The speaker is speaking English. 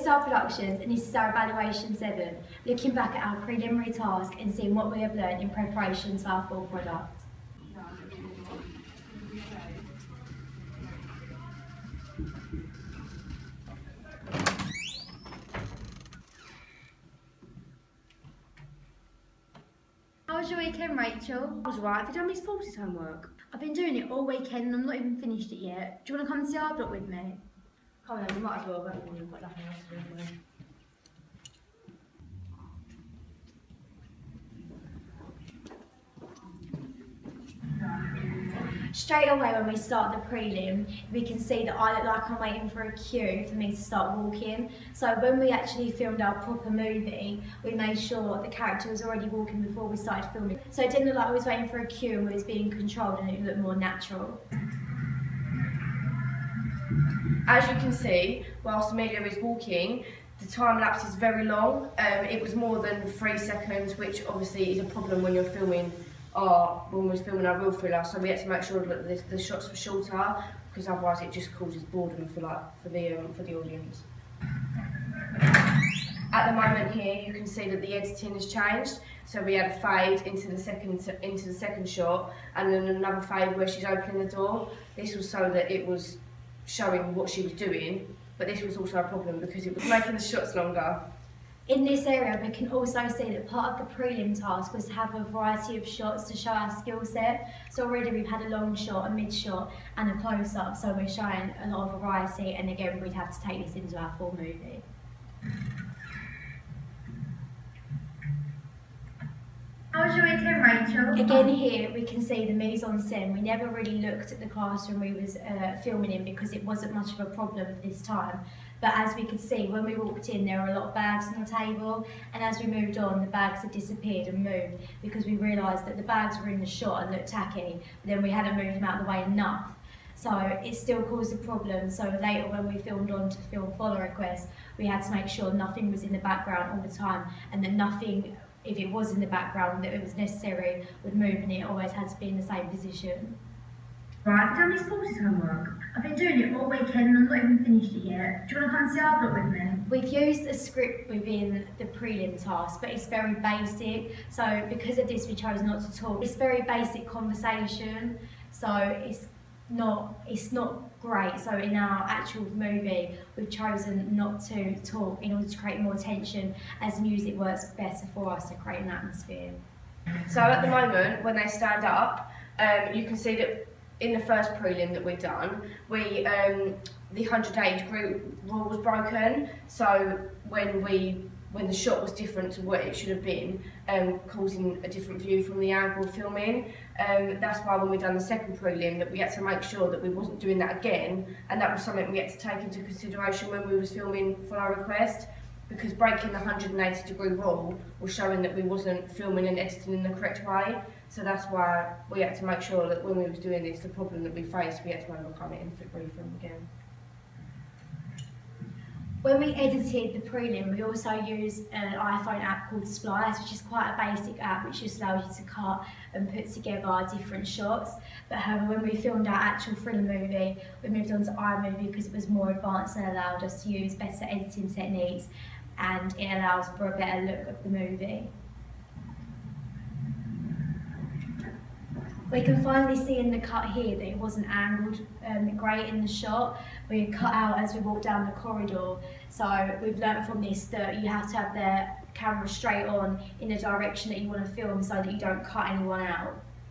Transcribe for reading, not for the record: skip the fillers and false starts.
Star Productions, and this is our Evaluation 7, looking back at our preliminary task and seeing what we have learned in preparation to our full product. How was your weekend, Rachel? I was right. Have you done Miss Force's homework? I've been doing it all weekend and I'm not even finished it yet. Do you want to come to the art block with me? Come on, we might as well. We've got nothing else to do anyway. Straight away when we start the prelim, we can see that I look like I'm waiting for a cue for me to start walking. So when we actually filmed our proper movie, we made sure the character was already walking before we started filming. So it didn't look like I was waiting for a cue and we was being controlled, and it looked more natural. As you can see, whilst Amelia is walking, the time lapse is very long. It was more than 3 seconds, which obviously is a problem when you're filming when we was filming our real thriller, so we had to make sure that the shots were shorter, because otherwise it just causes boredom for the audience. At the moment here, you can see that the editing has changed. So we had a fade into the second shot, and then another fade where she's opening the door. This was so that it was showing what she was doing, but this was also a problem because it was making the shots longer. In this area, we can also see that part of the prelim task was to have a variety of shots to show our skill set. So already we've had a long shot, a mid shot and a close up, so we're showing a lot of variety, and again we'd have to take this into our full movie. How was your weekend, Rachel? Again here we can see the mise en scène. We never really looked at the classroom we was filming in because it wasn't much of a problem this time. But as we could see, when we walked in, there were a lot of bags on the table, and as we moved on, the bags had disappeared and moved because we realised that the bags were in the shot and looked tacky, but then we hadn't moved them out of the way enough. So it still caused a problem. So later when we filmed on to film follow requests, we had to make sure nothing was in the background all the time, and that nothing, if it was in the background that it was necessary, would move, and it always had to be in the same position. Right, have you done Miss Force's homework? I've been doing it all weekend and I'm not even finished it yet. Do you want to come to the art block with me? We've used a script within the prelim task, but it's very basic. So because of this, we chose not to talk. It's very basic conversation, so it's not great. So in our actual movie, we've chosen not to talk in order to create more tension, as music works better for us to create an atmosphere. So at the moment, when they stand up, you can see that in the first prelim that we've done, the 180-degree rule was broken. So when the shot was different to what it should have been, causing a different view from the angle of filming. That's why when we done the second prelim, that we had to make sure that we wasn't doing that again, and that was something we had to take into consideration when we was filming for our request, because breaking the 180-degree rule was showing that we wasn't filming and editing in the correct way. So that's why we had to make sure that when we was doing this, the problem that we faced, we had to overcome it and refilm again. When we edited the prelim, we also used an iPhone app called Splice, which is quite a basic app which just allows you to cut and put together different shots. But however, when we filmed our actual thriller movie, we moved on to iMovie because it was more advanced and allowed us to use better editing techniques, and it allows for a better look of the movie. We can finally see in the cut here that it wasn't angled great in the shot. We cut out as we walked down the corridor. So we've learnt from this that you have to have the camera straight on in the direction that you want to film so that you don't cut anyone out.